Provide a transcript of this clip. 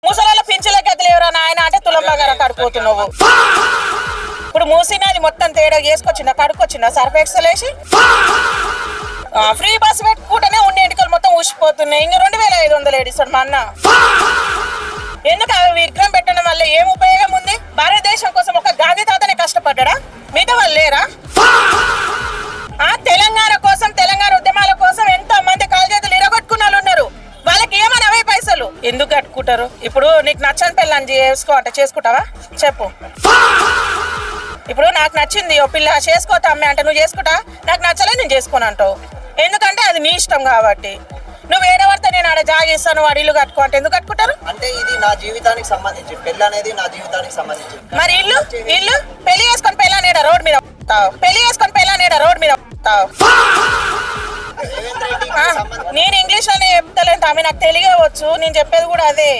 ముసలాల పింఛలకి లేవరా నాయన అంటే తులం బంగారం కడుపుతున్నావు. ఇప్పుడు మూసినది మొత్తం తేడా చేసుకొచ్చిందా, కడుక్కొచ్చిందా సర్ఫ్ ఎక్సెల్ వేసి? ఫ్రీ బస్ పెట్టుకుంటేనే ఉన్న ఎంటికలు మొత్తం ఊసిపోతున్నాయి. ఇంకా 2500 ఏడిస్తాడు మా అన్న. ఎందుకు విగ్రహం పెట్టడం వల్ల ఏం ఉపయోగం ఉంది? భారతదేశం కోసం ఒక గాంధీ తాతనే కష్టపడ్డా, మిగతా వాళ్ళు లేరా? తెలంగాణ కోసం, తెలంగాణ ఉద్యమాల కోసం ఎంతో మంది కాల్చేతులు ఇరగొట్టుకున్న వాళ్ళు ఉన్నారు. వాళ్ళకి ఏమని అవే పైసలు ఎందుకు కట్టుకుంటారు? ఇప్పుడు నీకు నచ్చని పిల్లని చేసుకుంటావా చెప్పు? ఇప్పుడు నాకు నచ్చింది ఓ పిల్ల చేసుకోతా అమ్మే అంటే నువ్వు చేసుకుంటా, నాకు నచ్చలే నేను చేసుకోను అంటావు. ఎందుకంటే అది నీ ఇష్టం కాబట్టి. నువ్వు ఏడవడితే నేను ఆడ జాగిస్తాను, వాడు ఇల్లు కట్టుకో అంటే ఎందుకు కట్టుకుంటారు? అంటే ఇది నా జీవితానికి సంబంధించి, పెళ్ళి అనేది నా జీవితానికి సంబంధించి. మరి ఇల్లు పెళ్లి చేసుకొని పెళ్ళానేడ రోడ్ మీద పెళ్లి చేసుకొని పెళ్ళానేడ రోడ్ మీద నేను ఇంగ్లీష్ లోనే చెప్తలేను తమ్మి, నాకు తెలియవచ్చు. నేను చెప్పేది కూడా అదే.